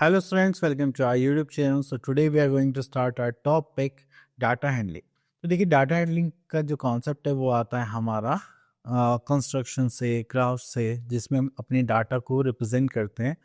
Hello students, welcome to our YouTube channel. So today we are going to start our topic data handling. तो देखिए data handling का जो concept है वो आता है हमारा कंस्ट्रक्शन से, क्राफ्ट से, जिसमें हम अपने डाटा को रिप्रेजेंट करते हैं,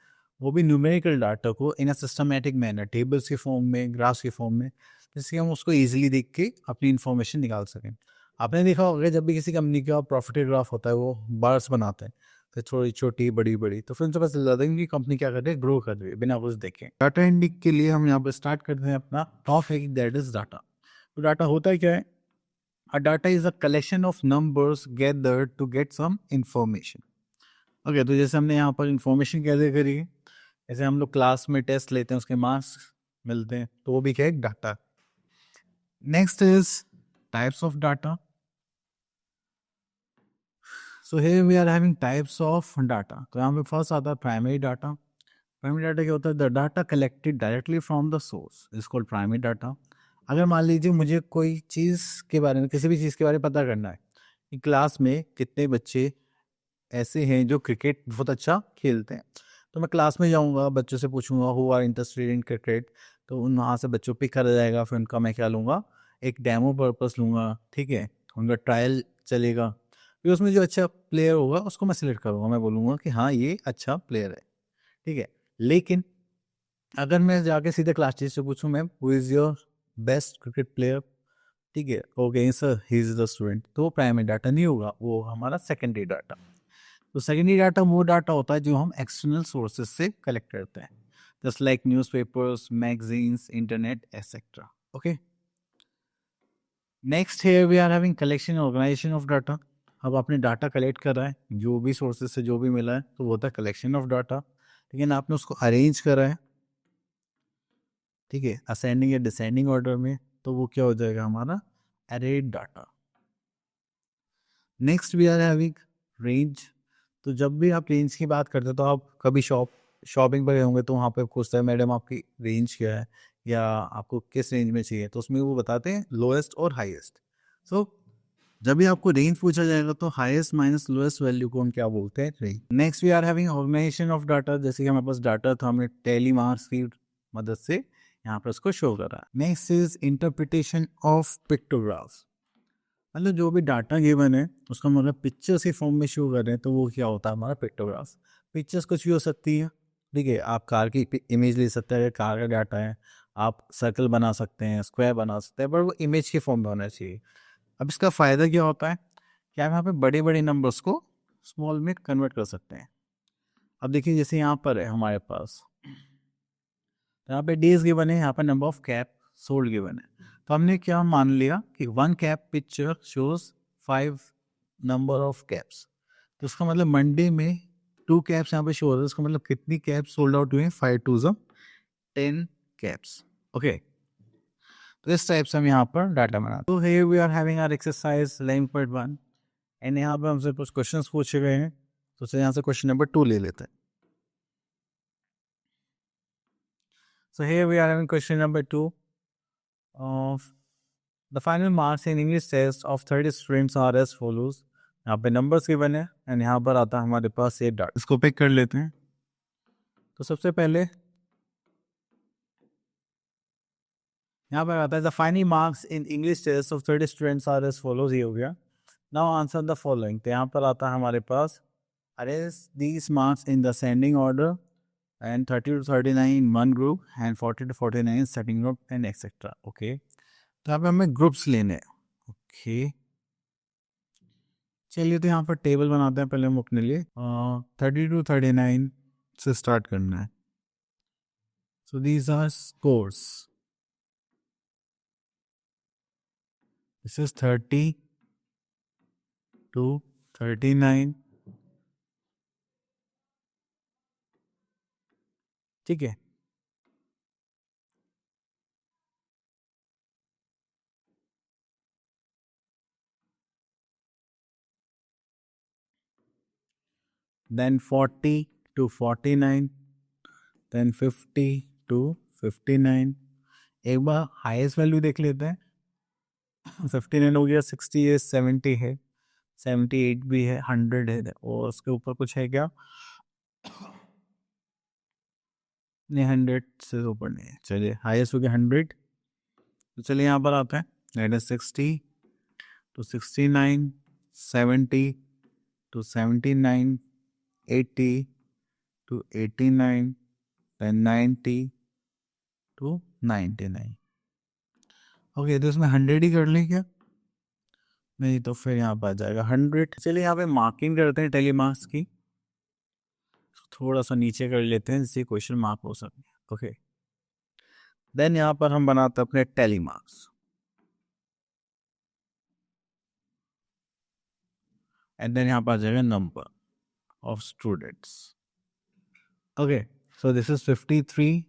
वो भी न्यूमेरिकल डाटा को इन अ सिस्टमेटिक मैनर, टेबल्स के फॉर्म में, ग्राफ्स के फॉर्म में, जिससे हम उसको इजीली देख के अपनी इन्फॉर्मेशन निकाल सकें। आपने देखा होगा जब भी किसी कंपनी का प्रॉफिट ग्राफ होता है वो बार्स बनाते हैं, फिर थोड़ी छोटी बड़ी बड़ी, तो फिर उनसे पता चल जाता है कि कंपनी क्या कर रही है, ग्रो कर रही है बिना कुछ देखे। डाटा हैंडलिंग के लिए हम यहाँ पर स्टार्ट करते हैं अपना टॉपिक, दैट इज डाटा। तो डाटा होता क्या है? A data is a collection of numbers gathered to get some information. Okay, तो जैसे हमने यहाँ पर इंफॉर्मेशन गैदर करी है, जैसे हम लोग क्लास में टेस्ट लेते हैं, उसके मार्क्स मिलते हैं, तो वो भी क्या है? Data. Next is types of data. So here we are having types of data. तो यहाँ पे फर्स्ट आता है प्राइमरी डाटा। प्राइमरी डाटा क्या होता है? The data collected directly from the source is called primary data. अगर मान लीजिए मुझे कोई चीज़ के बारे में, किसी भी चीज़ के बारे में पता करना है कि क्लास में कितने बच्चे ऐसे हैं जो क्रिकेट बहुत अच्छा खेलते हैं, तो मैं क्लास में जाऊंगा, बच्चों से पूछूंगा who are interested in cricket, तो उन वहाँ से बच्चों पिक करा जाएगा, फिर उनका मैं क्या लूँगा, एक डेमो पर्पस लूँगा, ठीक है, उनका ट्रायल चलेगा, फिर उसमें जो अच्छा प्लेयर होगा उसको मैं सिलेक्ट करूँगा, मैं बोलूँगा कि हाँ ये अच्छा प्लेयर है, ठीक है। लेकिन अगर मैं जाके सीधे क्लास टीचर से पूछूं, ma'am who is your best cricket player, ठीक है, okay sir he is the student, तो वो प्राइमरी डाटा नहीं होगा, वो हमारा सेकेंडरी डाटा। तो सेकेंडरी डाटा वो डाटा होता है जो हम एक्सटर्नल सोर्सेज से कलेक्ट करते हैं, just like newspapers, magazines, internet etcetera. Okay, next here we are having collection organisation of data. अब आपने डाटा कलेक्ट करा है, जो भी सोर्सेज से जो भी मिला है, तो वो होता है कलेक्शन ऑफ डाटा। लेकिन आपने उसको अरेंज करा है, ठीक है, असेंडिंग या डिसेंडिंग ऑर्डर में, तो वो क्या हो जाएगा हमारा arrayed data. Next we are having range. तो जब भी आप रेंज की बात करते हैं, तो आप कभी शॉपिंग पर गए होंगे, तो वहाँ पे पूछता है मैडम आपकी रेंज क्या है, या आपको किस रेंज में चाहिए, तो उसमें वो बताते हैं लोएस्ट और हाईएस्ट। सो जब भी आपको रेंज पूछा जाएगा, तो हाईएस्ट माइनस लोएस्ट वैल्यू को हम क्या बोलते हैं? Range. Next we are having organisation of data. जैसे कि हमारे पास डाटा था, हमने टेली मार्क्स की मदद से यहाँ पर उसको शो करा। Next is interpretation of pictographs. मतलब जो भी डाटा गिवन है उसको हम अगर पिक्चर्स के फॉर्म में शो कर रहे हैं, तो वो क्या होता है? हमारा पिक्टोग्राफ। पिक्चर्स कुछ भी हो सकती है, ठीक है, आप कार की इमेज ले सकते हैं, कार का डाटा है, आप सर्कल बना सकते हैं, स्क्वायर बना सकते हैं, पर वो इमेज के फॉर्म में होना चाहिए। अब इसका फ़ायदा क्या होता है कि आप यहाँ पे बड़े बड़े नंबर्स को स्मॉल में कन्वर्ट कर सकते हैं। अब देखिए जैसे यहाँ पर है हमारे पास, यहाँ पे डेज गिवन है, यहाँ पर number of cap sold given है, तो हमने क्या मान लिया कि 1 cap picture shows 5 number of caps. तो उसका मतलब मंडे में 2 कैप्स यहाँ पे शो हो रहा है, उसका मतलब कितनी कैप्स सोल्ड आउट हुए हैं? 5 टू 10 कैप्स। ओके, तो इस टाइप से हम यहाँ पर डाटा बनाते। तो here we are having our exercise 11.1 and यहाँ पे हमसे कुछ क्वेश्चंस पूछे गए हैं, तो यहाँ से क्वेश्चन नंबर 2 ले लेते हैं। So here we are having question number 2 of the final marks in English test of 30 students are as follows. यहाँ पे नंबर्स गिवन है एंड यहाँ पर आता है हमारे पास ये डाटा, इसको पिक कर लेते हैं। तो सबसे पहले यहाँ पर आता है the final marks in English test of 30 students are as follows, ये हो गया। Now answer the following. तो यहाँ पर आता है हमारे पास arrange these marks in the ascending order and 30 to 39 in one group and 40 to 49 in second group and etc. Okay, तो यहाँ पे हमें ग्रुप्स लेने हैं। ओके, चलिए तो यहाँ पर टेबल बनाते हैं पहले हम अपने लिए। 30 to 39 से स्टार्ट करना है। So these are scores, this is 30 to 39, ठीक है। Then 40 to 49, then 50 to 59। एक बार हाईएस्ट वैल्यू देख लेते हैं। 59 हो गया, 60 है, 70 है, 78 भी है, 100 है, और उसके ऊपर कुछ है क्या? नहीं 100 से ऊपर नहीं है, चलिए हाईएस्ट हो गया 100। तो चलिए यहाँ पर आते हैं, that is 60 to 69, 70 to 79, 80 to 89, then 90 to 99। Okay, तो इसमें 100 ही कर लें क्या? नहीं तो फिर यहाँ पर आ जाएगा 100। चलिए यहाँ पे मार्किंग करते हैं टेली मार्क्स की, थोड़ा सा नीचे कर लेते हैं जिससे क्वेश्चन मार्क हो सके। ओके, देन यहाँ पर हम बनाते हैं अपने टेली मार्क्स, एंड देन यहाँ पर आ जाएगा number of students. Okay, so this is 53,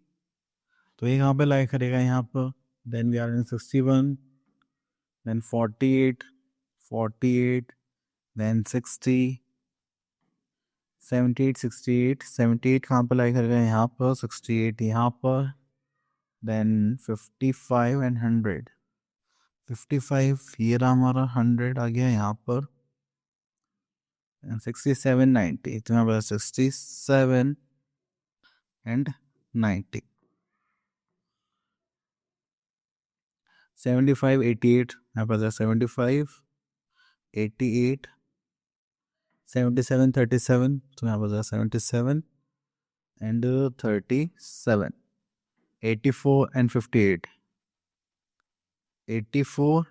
तो ये कहाँ पे लाई करेगा यहाँ पर, then we are in 61, then 48, 48, then 60, 78, 68, 78 कहाँ पर लाई करेगा यहाँ पर, 68 यहाँ पर, देन 55 एंड 100, 55 ये रहा हमारा, 100 आ गया यहाँ पर, 67, 90, तो यहाँ पर 67 एंड 90, 75, 88 यहाँ पर 75, 88, 77, 37, तो यहाँ पर 77 and 37, 84 and 58, 84,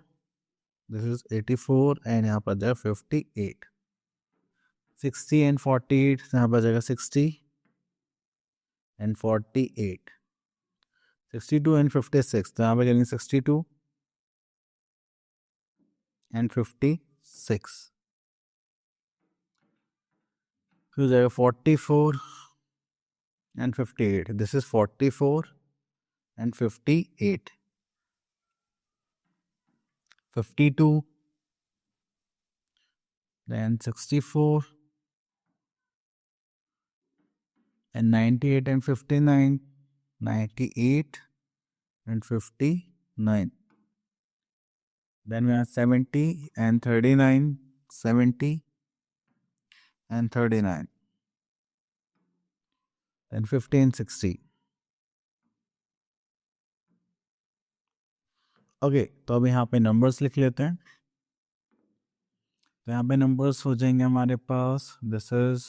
this is 84 and यहाँ पर जाएगा 58, 60 एंड 48, यहाँ पर जाएगा 60 एंड 48, 62 एंड 56, तो यहाँ पर जाएंगे 62 एंड 56, फिर जाएगा 44 and 58, this is 44 and 58, 52, then 64 and 98 and 59, 98 and 59, then we have 70 and 39, 70 and 39, then 50 and 60। Okay, तो अब यहाँ पे नंबर्स लिख लेते हैं, तो यहाँ पे नंबर्स हो जाएंगे हमारे पास, this is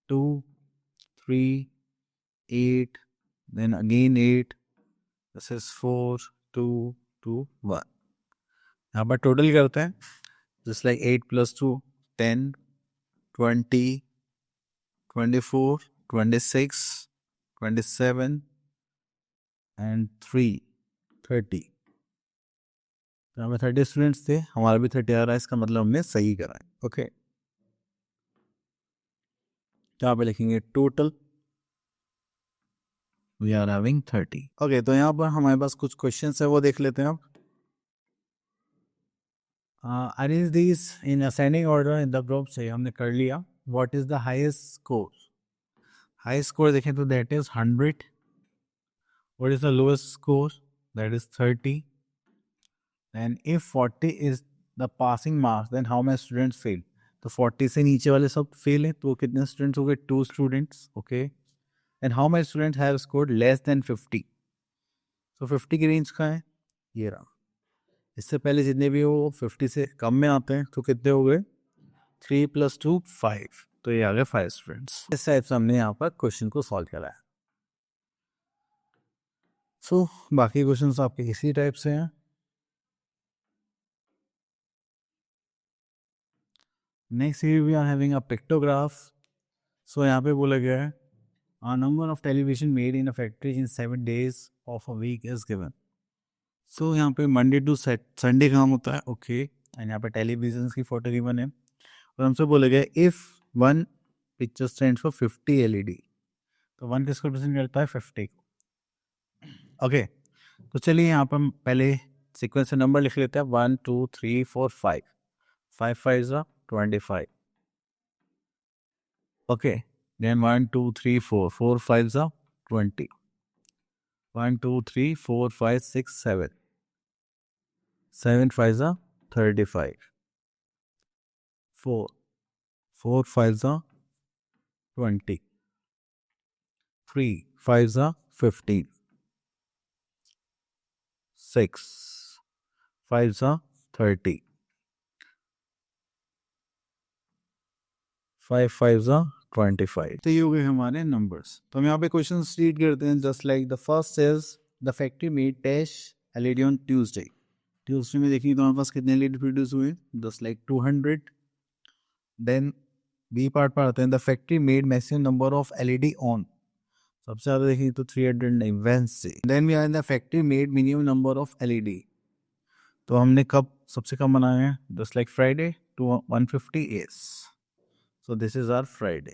2, 3, 8, then again 8, this is 4, 2, 2, 1। यहाँ पर टोटल करते हैं, just like 8 plus 2, 10, 20, 24, 26, 27 and 3, 30। तो हमें 30 स्टूडेंट्स थे, हमारा भी 30 आ रहा है, इसका मतलब हमने सही करा है। ओके, तो यहाँ पे लिखेंगे total we are having 30। Okay, तो यहाँ पर हमारे पास कुछ क्वेश्चंस है, वो देख लेते हैं अब। Arrange this in ascending order in the group से हमने कर लिया। What is the highest score? Highest score देखें तो that is 100। What is the lowest score? That is 30। And if 40 is the passing marks then how many students fail? तो 40 से नीचे वाले सब फेल है, तो कितने स्टूडेंट्स हो गए? 2 students. Okay, and how many students have scored less than 50? तो 50 की रेंज का है, ये रहा। इससे पहले जितने भी वो 50 से कम में आते हैं, तो कितने हो गए? 3 + 2 5, तो ये आ गए 5 स्टूडेंट्स। इस टाइप से हमने यहाँ पर क्वेश्चन को सॉल्व करा है। सो बाकी क्वेश्चंस आपके इसी टाइप से हैं। Next we are having a pictograph. So यहाँ पे बोला गया है a number of television made in a factory in 7 days of a week is given। सो यहाँ पे मंडे टू संडे काम होता है। ओके, एंड यहाँ पे टेलीविजन की फोटो गिवन है, और हमसे बोला गया if 1 picture stands for 50 LED, तो 1 किसको रिप्रेजेंट करता है? 50 को। ओके, तो चलिए यहाँ पर हम पहले सीक्वेंस से नंबर लिख लेते हैं, 1 2 3 4 5, 5 5 25। ओके, then 1 2 3 4, 4 5 20, 1 2 3 4 5 6 7, 7 5 35, 4 4 5 20, 3 5 ज़ा 15, 6, 5 ज़ा 30, 5 5 ज़ा 25। तो ये हो गए हमारे नंबर्स। तो हम यहाँ पे क्वेश्चन रीड करते हैं। Just like the first is the factory made dash LED on Tuesday. Tuesday में देखिए तो हमारे पास कितने एलईडी प्रोड्यूस हुए, just like 200। Then B part पर आते हैं, the factory made maximum number of LED on. सबसे ज़्यादा देखिए तो 300 नहीं, Wednesday. Then we are in the factory made minimum number of LED. तो हमने कब सबसे कम बनाया है, जस्ट लाइक फ्राइडे टू 150 एस। So this is our Friday.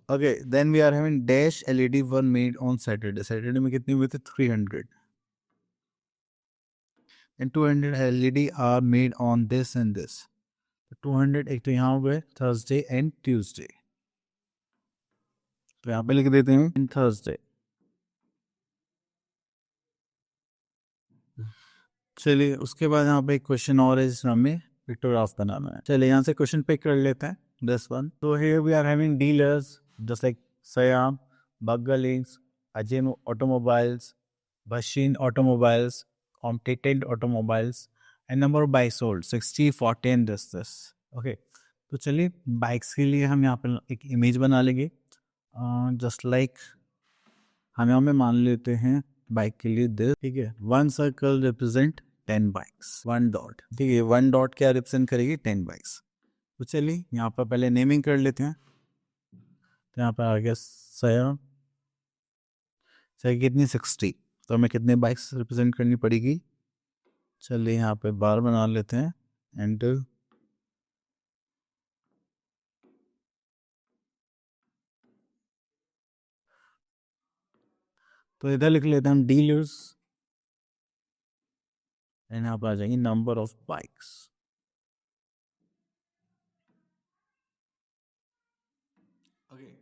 Okay, then we are having dash LED one made on Saturday. Saturday में कितने हुए थे, 300। And 200 LED are made on this and this. 200 एक तो यहाँ हो गए थर्सडे एंड ट्यूसडे, तो यहाँ पे लिख देते हैं इन थर्सडे। चलिए उसके बाद यहाँ पे एक क्वेश्चन और है जिसमें हमें पिक्टोग्राफ बनाना है। चलिए यहाँ से क्वेश्चन पिक कर लेते हैं, दिस वन। तो here we are having dealers just like Siyam, Baggal inks, Ajay automobiles, Basheen automobiles, competent automobiles and number of bike sold 60, 40 and this. Okay, तो चलिए बाइक्स के लिए हम यहाँ पे एक इमेज बना लेंगे। जस्ट लाइक हम यहाँ पे मान लेते हैं बाइक के लिए दिस, ठीक है। 1 सर्कल रिप्रेजेंट 10 बाइक्स, 1 डॉट, ठीक है। 1 डॉट क्या रिप्रेजेंट करेगी, 10 बाइक्स। तो चलिए यहाँ पर पहले नेमिंग कर लेते हैं। तो यहाँ पर आ गया सया कितनी 60, तो हमें कितने बाइक्स रिप्रेजेंट करनी पड़ेगी। चलिए यहाँ पे बार बना लेते हैं एंड तो इधर लिख लेते हैं हम डीलर्स एंड यहाँ पर आ जाएंगे नंबर ऑफ बाइक्स। ओके,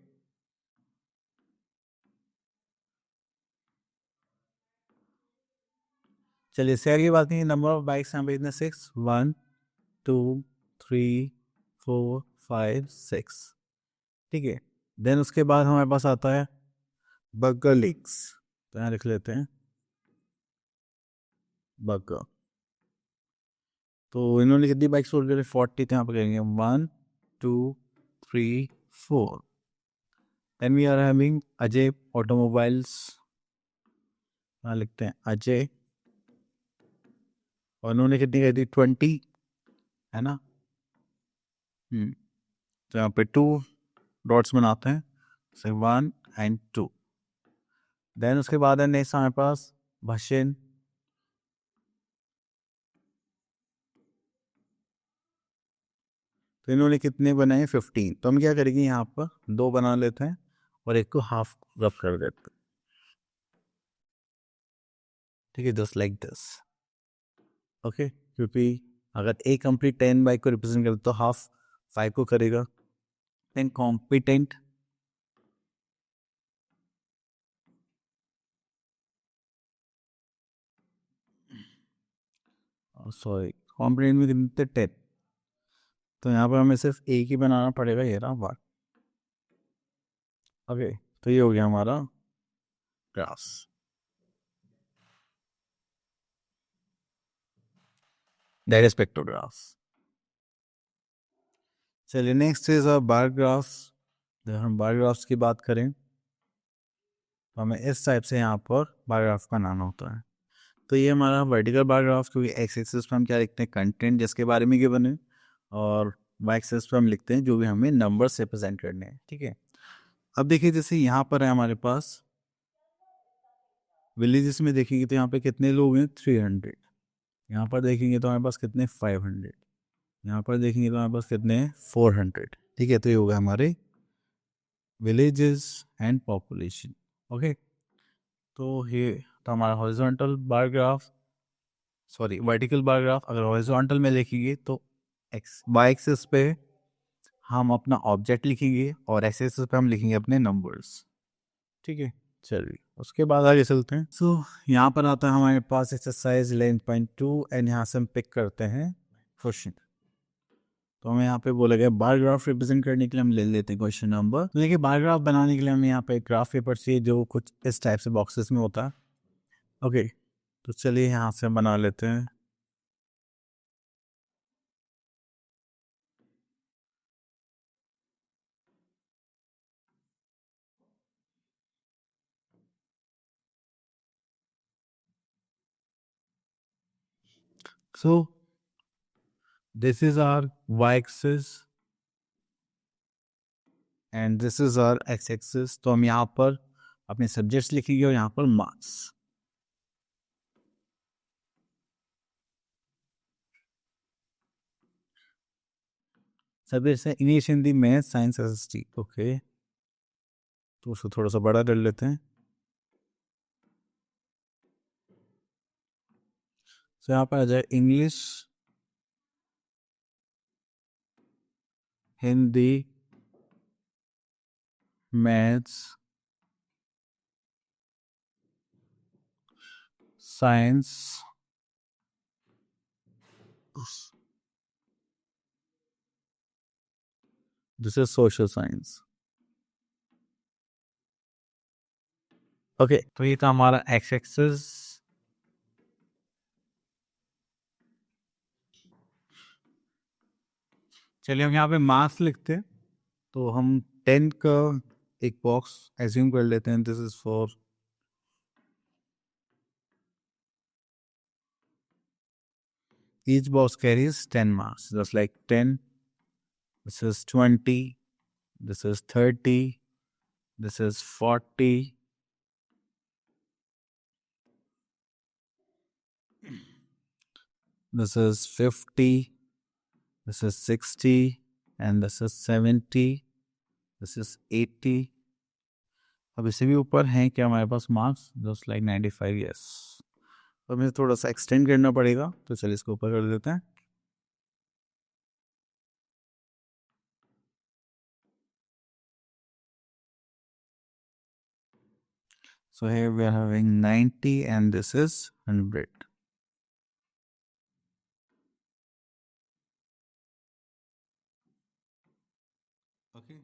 चलिए शेयर की बात नहीं, नंबर ऑफ बाइक्स यहाँ पे इतने 6, 1 2 3 4 5 6, ठीक है। देन उसके बाद हमारे पास आता है बग्गर लीक्स, तो यहाँ लिख लेते हैं बग्गर। तो इन्होंने कितनी बाइक सोल्ड करी, 40, तो यहाँ पर करेंगे 1 2 3 4। Then we are having Ajay automobiles, यहाँ लिखते हैं अजय, और उन्होंने कितनी करी थी, 20, है ना। तो यहाँ पे 2 डॉट्स बनाते हैं, से 1 एंड 2। देन उसके बाद है नेक्स्ट हमारे पास भाषण, तो इन्होंने कितने बनाए, 15। तो हम क्या करेंगे, यहाँ पर 2 बना लेते हैं और एक को हाफ रफ कर देते हैं, ठीक है, जस्ट लाइक दिस। ओके, क्योंकि अगर ए कंप्लीट 10 बाइक को रिप्रेजेंट करे तो हाफ 5 को करेगा। देन कॉम्पिटेंट, सॉरी कॉम्पिटेंट में कितने 10, तो यहाँ पर हमें सिर्फ एक ही बनाना पड़ेगा, ये रहा बार। ओके, तो ये हो गया हमारा ग्राफ, दैट इज पिक्टोग्राफ। चलिए next is a bar graphs. जब हम बार ग्राफ्स की बात करें तो हमें इस टाइप से यहाँ पर बार ग्राफ का नाम होता है। तो ये हमारा वर्टिकल बार ग्राफ, क्योंकि एक्स एक्सिस पर हम क्या लिखते हैं, कंटेंट जिसके बारे में गिवन है, और वाई एक्सिस पर हम लिखते हैं जो भी हमें नंबर से प्रेजेंट करने हैं, ठीक है। अब देखिए जैसे यहाँ पर है हमारे पास विलेजेस में देखेंगे तो यहाँ पे कितने लोग हैं, 300। यहाँ पर देखेंगे तो हमारे पास कितने, 500। यहाँ पर देखेंगे तो हमारे पास कितने हैं, 400, ठीक है। तो ये होगा हमारे विलेजेस एंड पॉपुलेशन। ओके, तो ये तो हमारा horizontal bar graph, sorry vertical bar graph. अगर हॉरिजॉन्टल में लिखेंगे तो एक्स वाई एक्सिस पे हम अपना ऑब्जेक्ट लिखेंगे और एक्स एक्सिस पे हम लिखेंगे अपने नंबर्स, ठीक है। चलिए उसके बाद आगे चलते हैं। सो यहाँ पर आता है हमारे पास एक्सरसाइज 11.2 एंड यहाँ से हम पिक करते हैं क्वेश्चन। तो हमें यहाँ पे बोला गया बार ग्राफ रिप्रेजेंट करने के लिए हम ले लेते हैं क्वेश्चन नंबर। तो देखिए बार ग्राफ बनाने के लिए हमें यहाँ पे एक ग्राफ पेपर चाहिए जो कुछ इस टाइप से बॉक्सेस में होता है। ओके, तो चलिए यहाँ से हम बना लेते हैं। So this is our y axis and this is our x axis. तो हम यहाँ पर अपने सब्जेक्ट्स लिखेंगे और यहाँ पर मार्क्स। सब्जेक्ट्स है English, Hindi, math, science, SST. Okay, तो उसको थोड़ा सा बड़ा कर लेते हैं। तो यहाँ पर आ जाए English, Hindi, maths, science, this is social science. Okay, तो ये था हमारा एक्स एक्सिस। चलिए हम यहाँ पे मार्क्स लिखते हैं। तो हम 10 का एक बॉक्स एज्यूम कर लेते हैं। This is for each box carries 10 marks, just like 10, this is 20, this is 30, this is 40, this is 50, this is 60, and this is 70, this is 80। अब इससे भी ऊपर हैं क्या हमारे pass marks, just like 95। Yes, तो हमें थोड़ा सा एक्सटेंड करना पड़ेगा, तो चलिए इसको ऊपर कर देते हैं। So here we are having 90 and this is 100. Okay.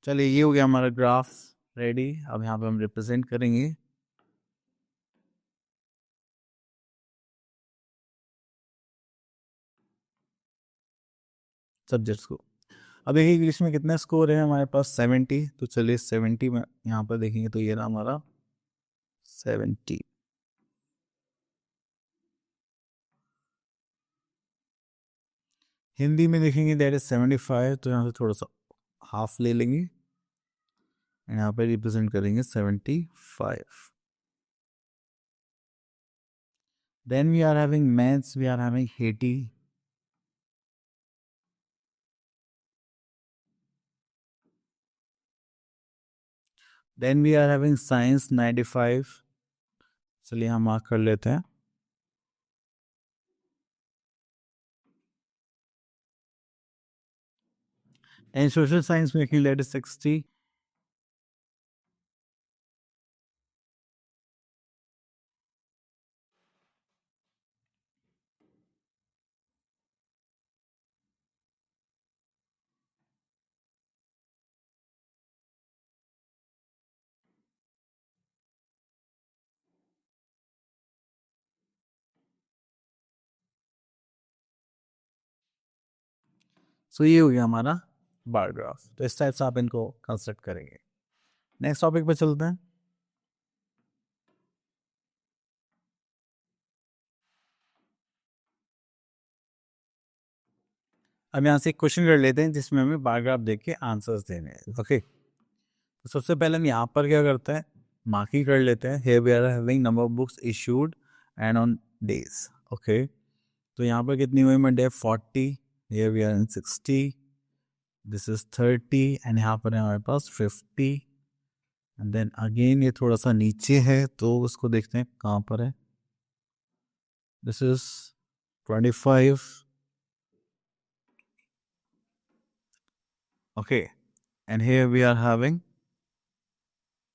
चलिए ये हो गया हमारा ग्राफ रेडी। अब यहाँ पे हम रिप्रेजेंट करेंगे सब्जेक्ट्स को। अब देखिए इंग्लिश में कितने स्कोर है हमारे पास, 70। तो चलिए 70 में यहाँ पर देखेंगे तो ये रहा हमारा 70। हिंदी में देखेंगे दैट इज 75। तो यहाँ से थोड़ा सा हाफ ले लेंगे, यहाँ पे रिप्रेजेंट करेंगे 75। Then we are having maths, we are having 80। Then we are having science 95। चलिए हम मार्क कर लेते हैं। एंड सोशल साइंस में दैट इज 60। सो ये हो गया हमारा बार ग्राफ। तो इस टाइप से आप इनको कंस्ट्रक्ट करेंगे। नेक्स्ट टॉपिक पे चलते हैं। अब यहाँ से एक क्वेश्चन कर लेते हैं जिसमें हमें बार ग्राफ देख के आंसर्स देने हैं। ओके, तो सबसे पहले हम यहाँ पर क्या करते हैं, मार्किंग कर लेते हैं। Here we are having number of books issued and on days. Okay, तो यहाँ पर कितनी हुई Monday 40। Here we are in 60, this is 30 and यहाँ पर है हमारे पास 50। एंड देन अगेन ये थोड़ा सा नीचे है तो उसको देखते हैं कहाँ पर है। This is 25। Okay, and here we are having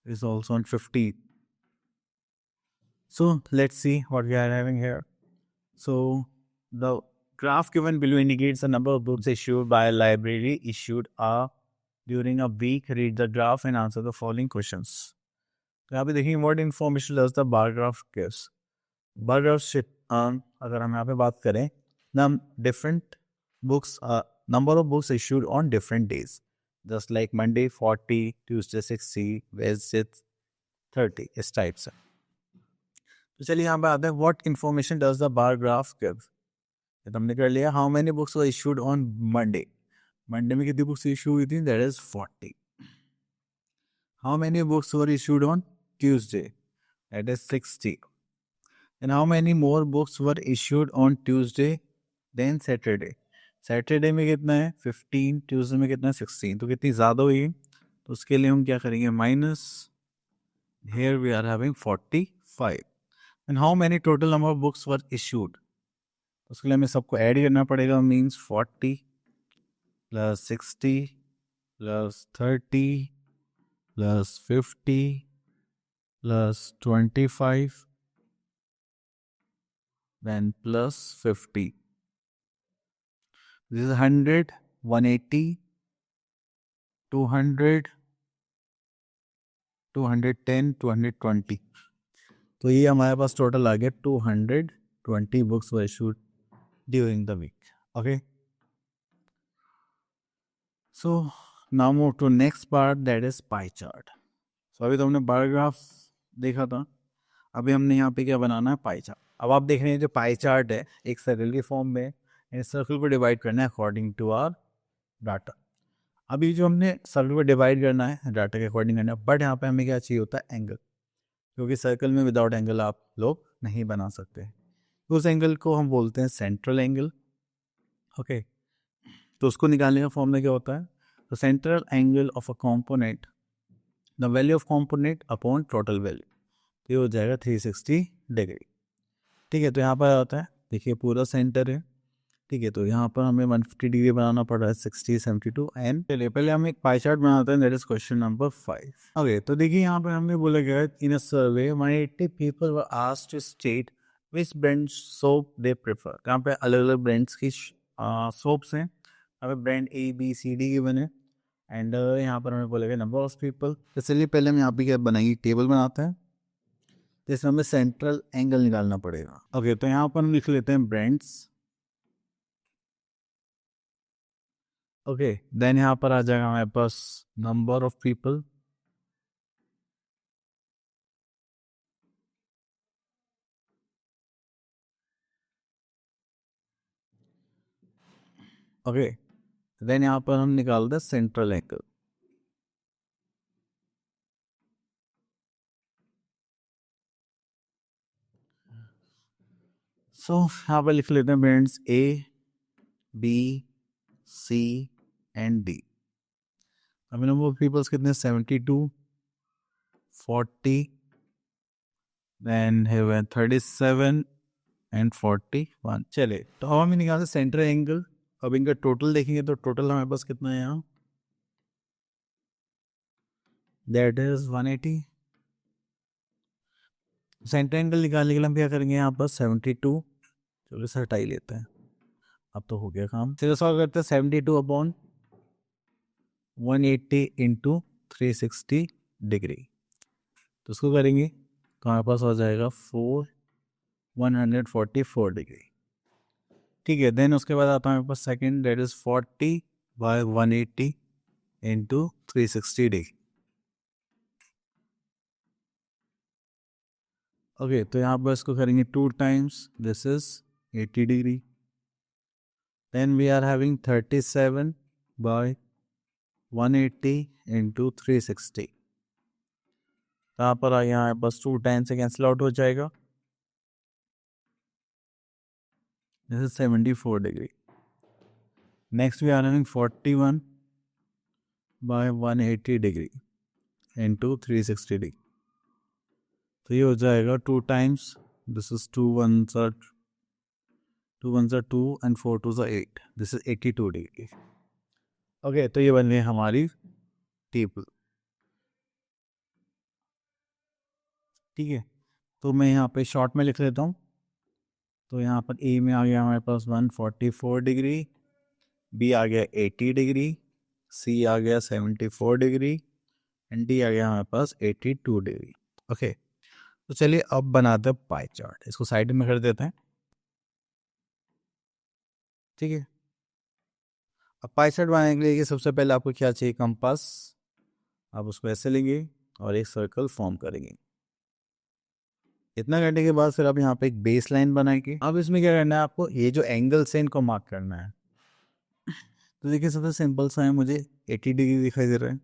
is also on 50. So let's see what we are having here. So the graph given below indicates the number of books issued by a library issued during a week. Read the graph and answer the following questions. तो यहाँ पे देखिए what information does the bar graph gives. bar graph अगर हम यहाँ पे बात करें different books number of books issued on different days, just like Monday 40, Tuesday 60, Wednesday 30 इस टाइप से. तो चलिए यहाँ पे आते हैं what information does the bar graph give. तो हमने कर लिया how many books were issued on Monday. Monday में कितनी बुक्स इशू हुई थी? That is 40. How many books were issued on Tuesday? That is 60. And how many more books were issued on Tuesday than Saturday? Saturday में कितना है? 15. Tuesday में कितना है? 16. तो कितनी ज़्यादा हुई? तो उसके लिए हम क्या करेंगे? Minus. Here we are having 45. And how many total number of books were issued? उसके लिए हमें सबको ऐड करना पड़ेगा. Means 40 plus 60 plus 30 plus 50 plus 25 then plus 50. This is 100, 180, 200, 210, 220. तो ये हमारे पास टोटल आ गया 220 books were issued during the week. Okay, so now move to next part, that is pie chart. So अभी तो हमने बार ग्राफ देखा था, अभी हमने यहाँ पे क्या बनाना है? Pie chart. अब आप देख रहे हैं जो पाई चार्ट है एक सर्कल के फॉर्म में, सर्कल को डिवाइड करना है अकॉर्डिंग टू आवर डाटा. अभी जो हमने सर्कल को डिवाइड करना है डाटा के अकॉर्डिंग करना है, बट यहाँ पे हमें क्या चाहिए होता है? एंगल, क्योंकि सर्कल में विदाउट एंगल आप लोग नहीं बना सकते. तो उस एंगल को हम बोलते हैं सेंट्रल एंगल. ओके, तो उसको निकालने का फॉर्मूला क्या होता है? तो central angle of a component, the value of component upon total value, ये हो जाएगा 360 डिग्री. ठीक है, तो यहाँ पर आता है, देखिए पूरा सेंटर है. ठीक है, तो यहाँ पर हमें 150 डिग्री बनाना पड़ रहा है, 60, 72 एंड. चलिए पहले हम एक पाई चार्ट बनाते हैं, that is question number 5. Okay, तो देखिए यहाँ पर हमने बोला गया in a survey 180 people were asked to state which brand soap they prefer. यहाँ पे अलग अलग ब्रांड्स की सोप्स हैं. यहाँ पे ब्रांड ABCD की बने एंड यहाँ पर हमें बोला गया नंबर ऑफ पीपल. तो चलिए पहले हम यहाँ पे क्या बनाएंगे? टेबल बनाते हैं, जिसमें हमें सेंट्रल एंगल निकालना पड़ेगा. ओके, तो यहाँ पर हम लिख लेते हैं ब्रांड्स. ओके, देन यहाँ पर आ जाएगा हमारे पास number of people. Okay, then यहाँ पर हम निकालते हैं सेंट्रल एंगल. सो यहाँ पर लिख लेते हैं brands A, B, C and D. अभी नंबर ऑफ पीपल्स कितने? 72, 40, देन 37 एंड 41. चले, तो अब हम निकालते सेंट्रल एंगल. अब इनका टोटल देखेंगे तो टोटल हमारे पास कितना है यहाँ? That is 180. सेंटर एंगल निकालने के लिए हम क्या करेंगे? यहाँ पर 72, चलो इसे हटा ही लेते हैं, अब तो हो गया काम. चलो सॉल्व करते हैं. 72 अपॉन 180 इंटू 360 डिग्री, तो उसको करेंगे तो हमारे पास हो जाएगा 144 डिग्री. ठीक है, देन उसके बाद आता है हमारे पास second, that is 40 by 180 into 360 degree. Okay, तो यहाँ पर इसको करेंगे 2 times, this is 80 degree. Then we are having 37 by 180 into 360. यहाँ पर यहाँ बस 2 टाइम से कैंसिल आउट हो जाएगा. This is 74 degree. Next we are having 41 by 180 degree into 360 degree. तो ये हो जाएगा 2 times, this is 2 1s are 2 and 4 2s are 8, this is 82 degree. Okay, तो ये बन गई हमारी टेबल. ठीक है, तो मैं यहाँ पे शॉर्ट में लिख लेता हूँ. तो यहाँ पर ए में आ गया हमारे पास 144 डिग्री, बी आ गया 80 डिग्री, सी आ गया 74 डिग्री एंड डी आ गया हमारे पास 82 डिग्री। ओके, तो चलिए अब बनाते हैं पाई चार्ट। इसको साइड में कर देते हैं, ठीक है। अब पाई चार्ट बनाने के लिए सबसे पहले आपको क्या चाहिए, कंपास। आप उसको ऐसे लेंगे और एक सर्कल फॉर्म करेंगे। इतना करने के बाद फिर आप यहाँ पे एक बेस लाइन बनाएंगे। अब इसमें क्या करना है आपको, ये जो एंगल्स है इनको मार्क करना है। तो देखिए सबसे सिंपल सा है, मुझे 80 डिग्री दिखाई दे रहा है,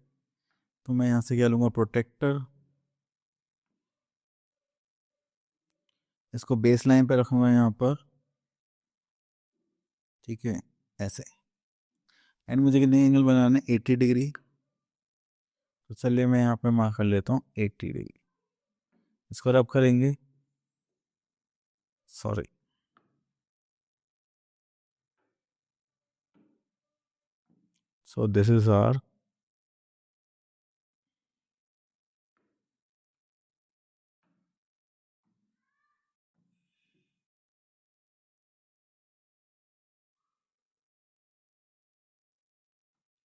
तो मैं यहाँ से क्या लूँगा, प्रोटेक्टर। इसको बेस लाइन पे रखूँगा यहाँ पर, ठीक है, ऐसे। एंड मुझे कितने एंगल बनाना है, 80 डिग्री। तो चलिए मैं यहाँ पे मार्क कर लेता हूँ 80 डिग्री। इसको रब करेंगे, sorry, so this is our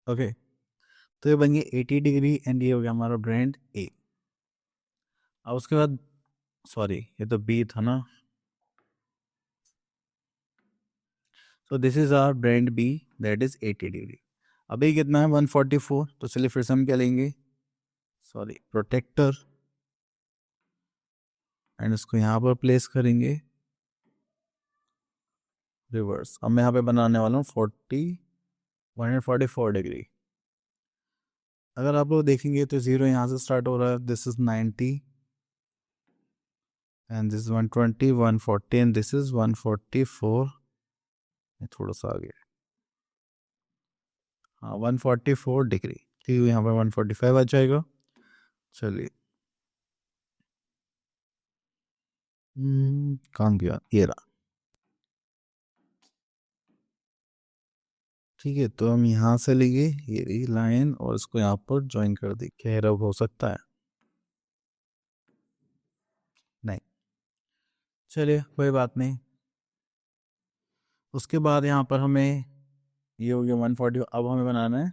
okay. तो ये बन गई 80 डिग्री एंड ये हो गया हमारा ब्रांड ए। अब उसके बाद, सॉरी ये तो बी था ना, तो this is our brand B, that is 80 degree. अभी कितना है, 144। तो चलिए फिर से हम क्या लेंगे, सॉरी, प्रोटेक्टर, एंड इसको यहाँ पर प्लेस करेंगे रिवर्स। अब मैं यहाँ पे बनाने वाला हूँ 144 डिग्री। अगर आप लोग देखेंगे तो जीरो यहाँ से स्टार्ट हो रहा है, this is 90 and this 120, 140 and this is 144। थोड़ा सा आगे, हाँ 144 डिग्री, ठीक है। यहाँ पर 145 आ जाएगा। चलिए, कहाँ गया, ये रहा, ठीक है। तो हम यहाँ से लेंगे ये रही लाइन और इसको यहाँ पर ज्वाइन कर दी। क्या रब हो सकता है, नहीं, चलिए कोई बात नहीं। उसके बाद यहाँ पर हमें ये हो गया 140। अब हमें बनाना है,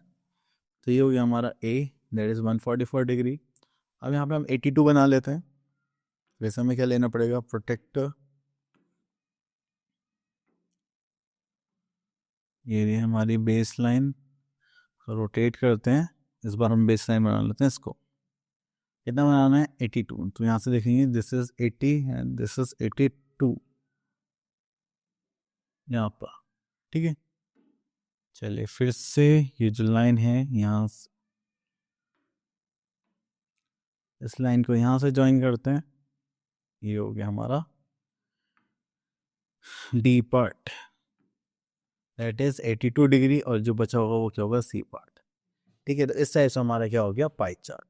तो ये हो गया हमारा ए, दैट इज़ 144 डिग्री। अब यहाँ पे हम 82 बना लेते हैं। वैसे हमें क्या लेना पड़ेगा, प्रोटेक्टर। ये रही हमारी बेस लाइन, रोटेट करते हैं। इस बार हम बेस लाइन बना लेते हैं। इसको कितना बनाना है, 82। तो यहाँ से देखेंगे this is 80 and this is 82 यहाँ पर, ठीक है। चलिए फिर से ये जो लाइन है यहाँ इस लाइन को यहाँ से ज्वाइन करते हैं। ये हो गया हमारा D part, that is 82 degree, और जो बचा होगा वो क्या होगा, सी पार्ट, ठीक है। तो इस टाइप से हमारा क्या हो गया, पाई चार्ट।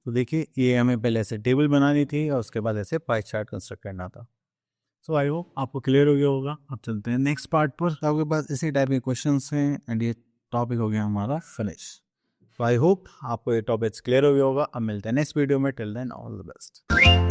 तो देखिए ये हमें पहले ऐसे टेबल बनानी थी और उसके बाद ऐसे पाई चार्ट कंस्ट्रक्ट करना था। सो आई होप आपको क्लियर हो गया होगा। अब चलते हैं नेक्स्ट पार्ट पर। आपके पास इसी टाइप के क्वेश्चंस हैं एंड ये टॉपिक हो गया हमारा फिनिश। तो आई होप आपको ये टॉपिक्स क्लियर हो गया होगा। अब मिलते हैं नेक्स्ट वीडियो में। Till then all the best.